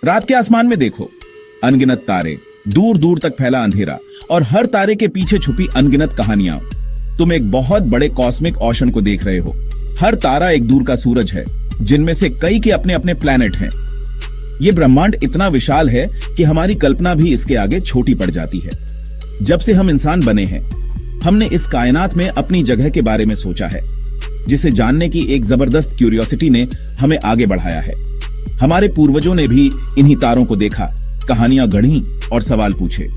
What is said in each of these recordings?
रात के आसमान में देखो, अनगिनत तारे, दूर दूर तक फैला अंधेरा और हर तारे के पीछे छुपी अनगिनत कहानियां। तुम एक बहुत बड़े कॉस्मिक ओशन को देख रहे हो। हर तारा एक दूर का सूरज है, जिनमें से कई के अपने अपने प्लैनेट हैं। ये ब्रह्मांड इतना विशाल है कि हमारी कल्पना भी इसके आगे छोटी पड़ जाती है। जब से हम इंसान बने हैं, हमने इस कायनात में अपनी जगह के बारे में सोचा है, जिसे जानने की एक जबरदस्त क्यूरियोसिटी ने हमें आगे बढ़ाया है। हमारे पूर्वजों ने भी इन्हीं तारों को देखा, कहानियां गढ़ी और सवाल पूछे।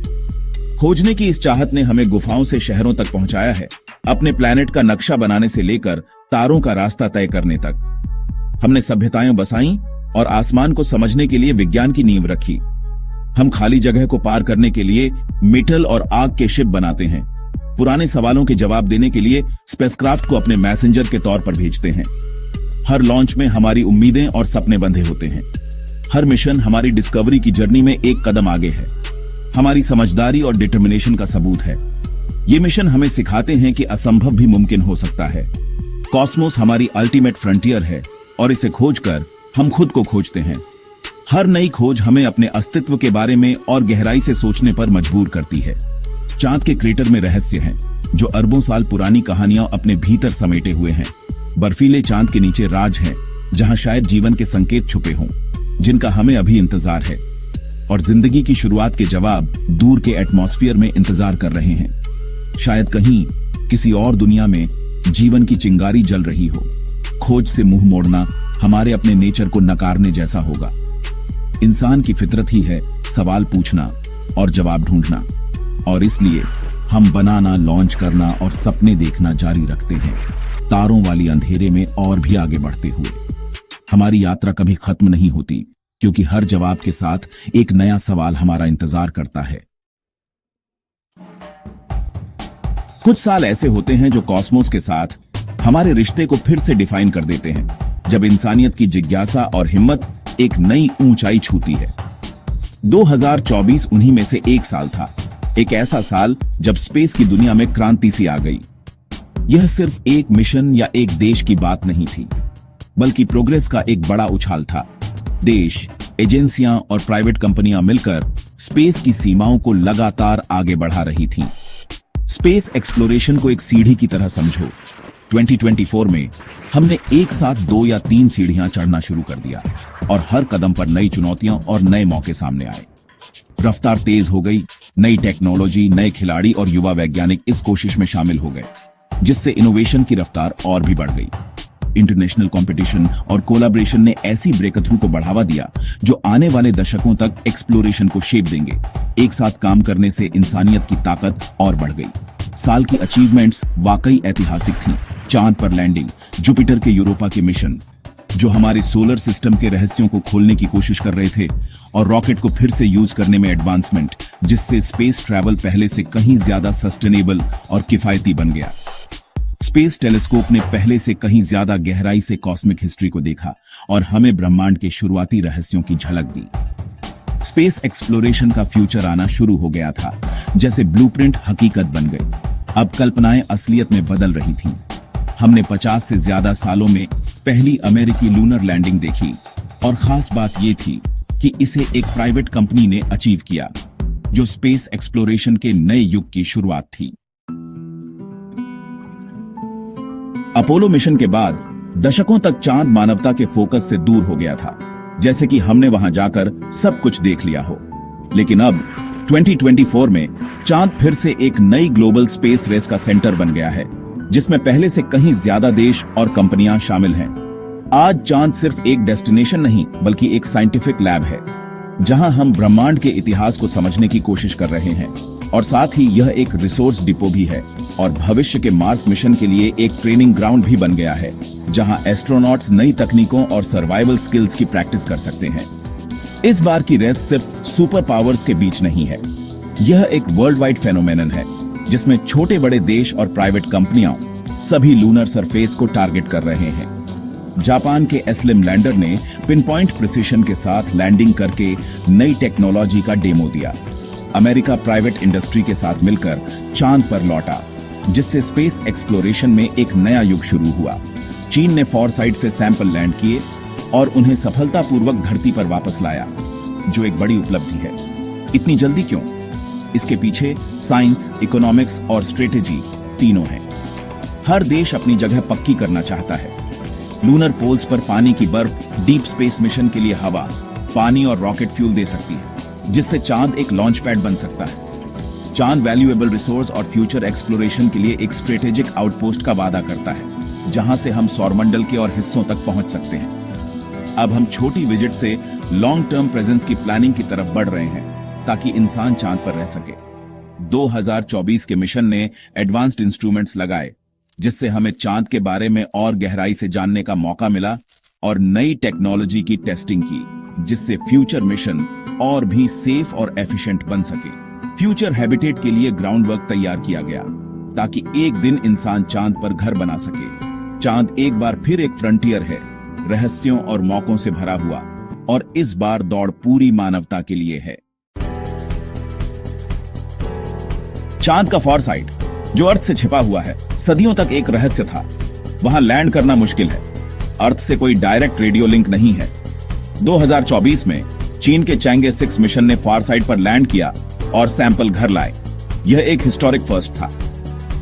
खोजने की इस चाहत ने हमें गुफाओं से शहरों तक पहुंचाया है, अपने प्लैनेट का नक्शा बनाने से लेकर तारों का रास्ता तय करने तक। हमने सभ्यताएं बसाई और आसमान को समझने के लिए विज्ञान की नींव रखी। हम खाली जगह को पार करने के लिए मेटल और आग के शिप बनाते हैं। पुराने सवालों के जवाब देने के लिए स्पेसक्राफ्ट को अपने मैसेंजर के तौर पर भेजते हैं। हर लॉन्च में हमारी उम्मीदें और सपने बंधे होते हैं। हर मिशन हमारी डिस्कवरी की जर्नी में एक कदम आगे है, हमारी समझदारी और डिटर्मिनेशन का सबूत है। ये मिशन हमें सिखाते हैं कि असंभव भी मुमकिन हो सकता है। कॉस्मोस हमारी अल्टीमेट फ्रंटियर है और इसे खोजकर हम खुद को खोजते हैं। हर नई खोज हमें अपने अस्तित्व के बारे में और गहराई से सोचने पर मजबूर करती है। चांद के क्रेटर में रहस्य हैं, जो अरबों साल पुरानी कहानियां अपने भीतर समेटे हुए हैं। बर्फीले चांद के नीचे राज हैं, जहां शायद जीवन के संकेत छुपे हों, जिनका हमें अभी इंतजार है। और जिंदगी की शुरुआत के जवाब दूर के एटमॉस्फेयर में इंतजार कर रहे हैं। शायद कहीं किसी और दुनिया में जीवन की चिंगारी जल रही हो। खोज से मुंह मोड़ना हमारे अपने नेचर को नकारने जैसा होगा। इंसान की फितरत ही है सवाल पूछना और जवाब ढूंढना, और इसलिए हम बनाना, लॉन्च करना और सपने देखना जारी रखते हैं, तारों वाली अंधेरे में और भी आगे बढ़ते हुए। हमारी यात्रा कभी खत्म नहीं होती, क्योंकि हर जवाब के साथ एक नया सवाल हमारा इंतजार करता है। कुछ साल ऐसे होते हैं जो कॉस्मोस के साथ हमारे रिश्ते को फिर से डिफाइन कर देते हैं, जब इंसानियत की जिज्ञासा और हिम्मत एक नई ऊंचाई छूती है। 2024 उन्हीं में से एक साल था, एक ऐसा साल जब स्पेस की दुनिया में क्रांति सी आ गई। यह सिर्फ एक मिशन या एक देश की बात नहीं थी, बल्कि प्रोग्रेस का एक बड़ा उछाल था। देश, एजेंसियां और प्राइवेट कंपनियां मिलकर स्पेस की सीमाओं को लगातार आगे बढ़ा रही थीं। स्पेस एक्सप्लोरेशन को एक सीढ़ी की तरह समझो। 2024 में हमने एक साथ 2 या 3 सीढ़ियां चढ़ना शुरू कर दिया, और हर कदम पर नई चुनौतियां और नए मौके सामने आए। रफ्तार तेज हो गई, नई टेक्नोलॉजी, नए खिलाड़ी और युवा वैज्ञानिक इस कोशिश में शामिल हो गए, जिससे इनोवेशन की रफ्तार और भी बढ़ गई। इंटरनेशनल कंपटीशन और कोलैबोरेशन ने ऐसी ब्रेकथ्रू को बढ़ावा दिया जो आने वाले दशकों तक एक्सप्लोरेशन को शेप देंगे। एक साथ काम करने से इंसानियत की ताकत और बढ़ गई। साल की अचीवमेंट्स वाकई ऐतिहासिक थीं। चांद पर लैंडिंग, जुपिटर के यूरोपा के मिशन, जो हमारे सोलर सिस्टम के रहस्यों को खोलने की कोशिश कर रहे थे, और रॉकेट को फिर से यूज करने में एडवांसमेंट, जिससे स्पेस ट्रैवल पहले से कहीं ज्यादा सस्टेनेबल और किफायती बन गया। स्पेस टेलीस्कोप ने पहले से कहीं ज्यादा गहराई से कॉस्मिक हिस्ट्री को देखा और हमें ब्रह्मांड के शुरुआती रहस्यों की झलक दी। स्पेस एक्सप्लोरेशन का फ्यूचर आना शुरू हो गया था, जैसे ब्लूप्रिंट हकीकत बन गई। अब कल्पनाएं असलियत में बदल रही थीं। हमने 50 से ज्यादा सालों में पहली अमेरिकी लूनर लैंडिंग देखी, और खास बात यह थी कि इसे एक प्राइवेट कंपनी ने अचीव किया, जो स्पेस एक्सप्लोरेशन के नए युग की शुरुआत थी। अपोलो मिशन के बाद दशकों तक चांद मानवता के फोकस से दूर हो गया था, जैसे कि हमने वहां जाकर सब कुछ देख लिया हो। लेकिन अब 2024 में चांद फिर से एक नई ग्लोबल स्पेस रेस का सेंटर बन गया है, जिसमें पहले से कहीं ज्यादा देश और कंपनियां शामिल हैं। आज चांद सिर्फ एक डेस्टिनेशन नहीं, बल्कि एक साइंटिफिक लैब है, जहां हम ब्रह्मांड के इतिहास को समझने की कोशिश कर रहे हैं, और साथ ही यह एक रिसोर्स डिपो भी है, और भविष्य के मार्स मिशन के लिए एक ट्रेनिंग ग्राउंड भी बन गया है, जहां एस्ट्रोनॉट्स नई तकनीकों और सर्वाइवल स्किल्स की प्रैक्टिस कर सकते हैं। इस बार की रेस सिर्फ सुपर पावर्स के बीच नहीं है, यह एक वर्ल्ड वाइड फेनोमेनन है, जिसमें छोटे बड़े देश और प्राइवेट कंपनियां सभी लूनर सरफेस को टारगेट कर रहे हैं। जापान के एस्लिम लैंडर ने पिन पॉइंट प्रिसिशन के साथ लैंडिंग करके नई टेक्नोलॉजी का डेमो दिया। अमेरिका प्राइवेट इंडस्ट्री के साथ मिलकर चांद पर लौटा, जिससे स्पेस एक्सप्लोरेशन में एक नया युग शुरू हुआ। चीन ने फॉरसाइट से सैंपल लैंड किए और उन्हें सफलतापूर्वक धरती पर वापस लाया। जो एक बड़ी उपलब्धि है। इतनी जल्दी क्यों? इसके पीछे साइंस, इकोनॉमिक्स और स्ट्रेटेजी तीनों हैं। हर देश अपनी जगह पक्की करना चाहता है। लूनर पोल्स पर पानी की बर्फ डीप स्पेस मिशन के लिए हवा, पानी और रॉकेट फ्यूल दे सकती है, जिससे चांद एक लॉन्च पैड बन सकता है। चांद वैल्यूएबल रिसोर्स और फ्यूचर एक्सप्लोरेशन के लिए एक स्ट्रेटेजिक आउटपोस्ट का वादा करता है, जहां से हम सौरमंडल के और हिस्सों तक पहुंच सकते हैं। अब हम छोटी विजिट से लॉन्ग टर्म प्रेजेंस की प्लानिंग की तरफ बढ़ रहे हैं, ताकि इंसान चांद पर रह सके। 2024 के मिशन ने एडवांस्ड इंस्ट्रूमेंट्स लगाए, जिससे हमें चांद के बारे में और गहराई से जानने का मौका मिला, और नई टेक्नोलॉजी की टेस्टिंग की, जिससे फ्यूचर मिशन और भी सेफ और एफिशिएंट बन सके। फ्यूचर हैबिटेट के लिए ग्राउंड वर्क तैयार किया गया, ताकि एक दिन इंसान चांद पर घर बना सके। चांद एक बार फिर एक फ्रंटियर है, रहस्यों और मौकों से भरा हुआ, और इस बार दौड़ पूरी मानवता के लिए है। चांद का फॉर साइड, जो अर्थ से छिपा हुआ है, सदियों तक एक रहस्य था। वहां लैंड करना मुश्किल है, अर्थ से कोई डायरेक्ट रेडियो लिंक नहीं है। 2024 में चीन के चैंगे 6 मिशन ने फार साइड पर लैंड किया और सैंपल घर लाए। यह एक हिस्टोरिक फर्स्ट था।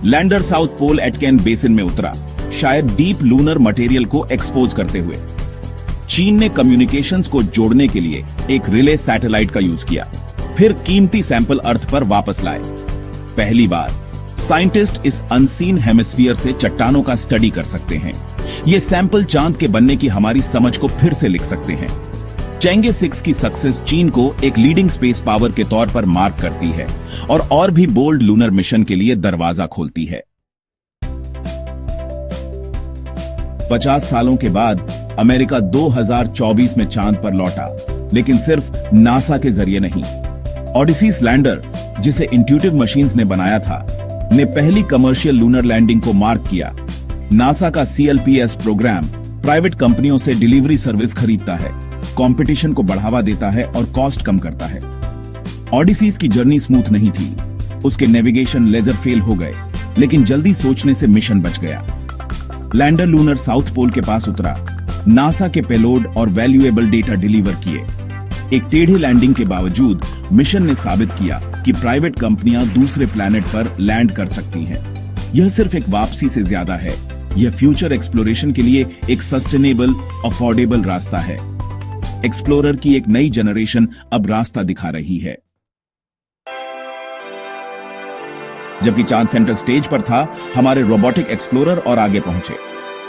Lander south pole Aitken basin में उतरा, शायद डीप लूनर मटेरियल को एक्सपोज करते हुए। चीन ने कम्युनिकेशंस को जोड़ने के लिए एक रिले सैटेलाइट का यूज किया, फिर कीमती सैंपल अर्थ पर वापस लाए। पहली बार साइंटिस्ट इस अनसीन हेमिस्फीयर से चट्टानों का स्टडी कर सकते हैं। ये सैंपल चांद के बनने की हमारी समझ को फिर से लिख सकते हैं। चैंगे 6 की सक्सेस चीन को एक लीडिंग स्पेस पावर के तौर पर मार्क करती है, और भी बोल्ड लूनर मिशन के लिए दरवाजा खोलती है। 50 सालों के बाद अमेरिका 2024 में चांद पर लौटा, लेकिन सिर्फ नासा के जरिए नहीं। ओडिसीज लैंडर, जिसे इंट्यूटिव मशीन्स ने बनाया था, ने पहली कमर्शियल लूनर लैंडिंग को मार्क किया। नासा का CLPS प्रोग्राम प्राइवेट कंपनियों से डिलीवरी सर्विस खरीदता है, कंपटीशन को बढ़ावा देता है और कॉस्ट कम करता है। ओडिसीज की जर्नी स्मूथ नहीं थी। उसके नेविगेशन लेजर फेल हो गए, लेकिन जल्दी सोचने से मिशन बच गया। लैंडर लूनर साउथ पोल के पास उतरा, नासा के पेलोड और वैल्यूएबल डेटा डिलीवर किए। एक टेढ़ी लैंडिंग के बावजूद मिशन ने साबित किया कि प्राइवेट कंपनियां दूसरे प्लैनेट पर लैंड कर सकती हैं। यह सिर्फ एक वापसी से ज्यादा है। यह फ्यूचर एक्सप्लोरेशन के लिए एक सस्टेनेबल, अफोर्डेबल रास्ता है। एक्सप्लोरर की एक नई जनरेशन अब रास्ता दिखा रही है। जबकि चांद सेंटर स्टेज पर था, हमारे रोबोटिक एक्सप्लोरर और आगे पहुंचे।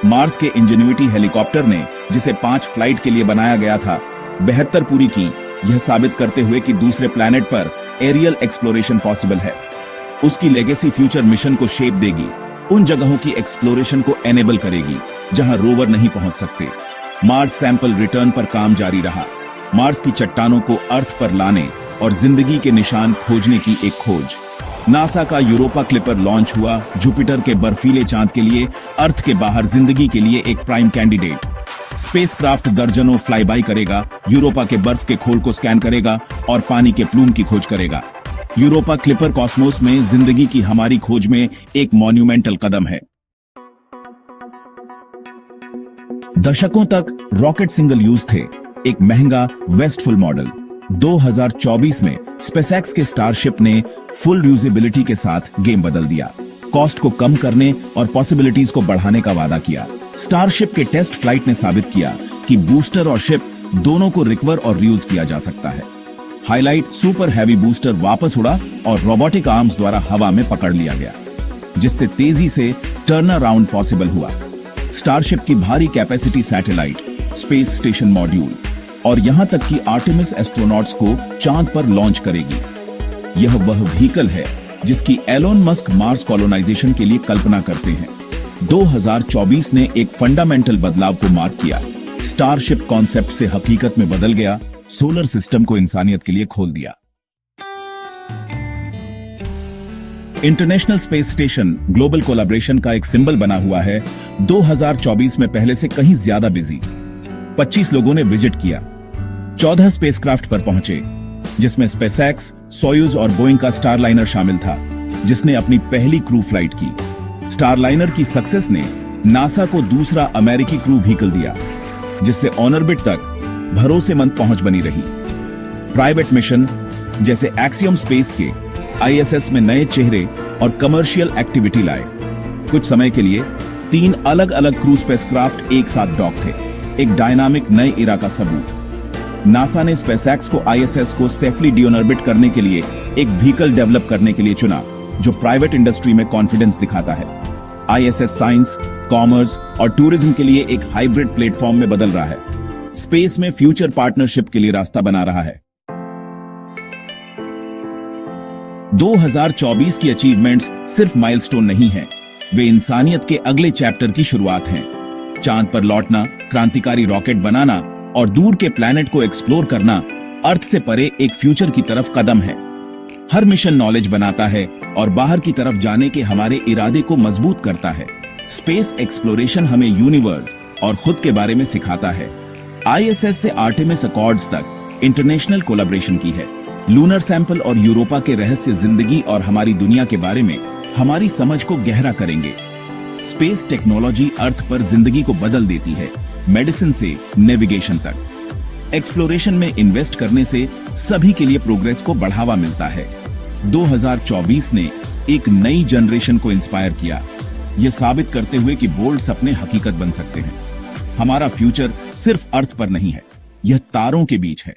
मार्स के इंजेन्युइटी हेलीकॉप्टर ने, जिसे 5 फ्लाइट के लिए बनाया गया था, 72 पूरी की, यह साबित करते हुए कि दूसरे प्लैनेट पर एरियल एक्सप्लोरेशन पॉसिबल है। उसकी लेगेसी फ्यूचर मिशन को शेप देगी, उन जगहों की एक्सप्लोरेशन को एनेबल करेगी जहां रोवर नहीं पहुंच सकते। मार्स सैंपल रिटर्न पर काम जारी रहा, मार्स की चट्टानों को अर्थ पर लाने और जिंदगी के निशान खोजने की एक खोज। नासा का यूरोपा क्लिपर लॉन्च हुआ, जुपिटर के बर्फीले चांद के लिए, अर्थ के बाहर जिंदगी के लिए एक प्राइम कैंडिडेट। स्पेसक्राफ्ट दर्जनों फ्लाईबाई करेगा, यूरोपा के बर्फ के खोल को स्कैन करेगा और पानी के प्लूम की खोज करेगा। यूरोपा क्लिपर कॉस्मोस में जिंदगी की हमारी खोज में एक मॉन्यूमेंटल कदम है। दशकों तक रॉकेट सिंगल यूज थे, एक महंगा वेस्टफुल मॉडल। 2024 में स्पेसएक्स के स्टारशिप ने फुल यूजेबिलिटी के साथ गेम बदल दिया, कॉस्ट को कम करने और पॉसिबिलिटीज को बढ़ाने का वादा किया। स्टारशिप के टेस्ट फ्लाइट ने साबित किया कि बूस्टर और शिप दोनों को रिकवर और रीयूज किया जा सकता है। हाईलाइट, सुपर हैवी बूस्टर वापस उड़ा और रोबोटिक आर्म्स द्वारा हवा में पकड़ लिया गया, जिससे तेजी से टर्न अराउंड पॉसिबल हुआ। स्टारशिप की भारी capacity satellite, space station module और यहां तक कि आर्टेमिस एस्ट्रोनॉट्स को चांद पर लॉन्च करेगी। यह वह व्हीकल है जिसकी एलोन मस्क मार्स कॉलोनाइजेशन के लिए कल्पना करते हैं। 2024 ने एक फंडामेंटल बदलाव को मार्क किया। स्टारशिप कॉन्सेप्ट से हकीकत में बदल गया, सोलर सिस्टम को इंसानियत के लिए खोल दिया। International space station global collaboration का एक सिंबल बना हुआ है। 2024 में पहले से कहीं ज्यादा बिजी। 25 लोगों ने विजिट किया, 14 स्पेसक्राफ्ट पर पहुंचे, जिसमें स्पेसएक्स, सोयूज और बोइंग का स्टारलाइनर शामिल था, जिसने अपनी पहली क्रू फ्लाइट की। स्टारलाइनर की सक्सेस ने नासा को दूसरा अमेरिकी क्रू व्हीकल दिया, जिससे ऑनऑर्बिट तक भरोसेमंद पहुंच बनी रही। प्राइवेट मिशन जैसे एक्सियम स्पेस के आईएसएस में नए चेहरे और कमर्शियल एक्टिविटी लाए। कुछ समय के लिए 3 अलग अलग क्रूज स्पेसक्राफ्ट एक साथ डॉक थे, एक डायनामिक नए इरा का सबूत। नासा ने स्पेसएक्स को आईएसएस को सेफली डिओर्बिट करने के लिए एक व्हीकल डेवलप करने के लिए चुना, जो प्राइवेट इंडस्ट्री में कॉन्फिडेंस दिखाता है। आईएसएस साइंस, कॉमर्स और टूरिज्म के लिए एक हाइब्रिड प्लेटफॉर्म में बदल रहा है, स्पेस में फ्यूचर पार्टनरशिप के लिए रास्ता बना रहा है। 2024 की अचीवमेंट्स सिर्फ माइलस्टोन नहीं हैं, वे इंसानियत के अगले चैप्टर की शुरुआत हैं। चांद पर लौटना, क्रांतिकारी रॉकेट बनाना और दूर के प्लैनेट को एक्सप्लोर करना अर्थ से परे एक फ्यूचर की तरफ कदम है। हर मिशन नॉलेज बनाता है और बाहर की तरफ जाने के हमारे इरादे को मजबूत करता है। स्पेस एक्सप्लोरेशन हमें यूनिवर्स और खुद के बारे में सिखाता है। आईएसएस से आर्टेमिस अकॉर्ड्स तक इंटरनेशनल कोलैबोरेशन की है। लूनर सैंपल और यूरोपा के रहस्य जिंदगी और हमारी दुनिया के बारे में हमारी समझ को गहरा करेंगे। स्पेस टेक्नोलॉजी अर्थ पर जिंदगी को बदल देती है, मेडिसिन से नेविगेशन तक। एक्सप्लोरेशन में इन्वेस्ट करने से सभी के लिए प्रोग्रेस को बढ़ावा मिलता है। 2024 ने एक नई जनरेशन को इंस्पायर किया, यह साबित करते हुए कि बोल्ड सपने हकीकत बन सकते हैं। हमारा फ्यूचर सिर्फ अर्थ पर नहीं है, यह तारों के बीच है।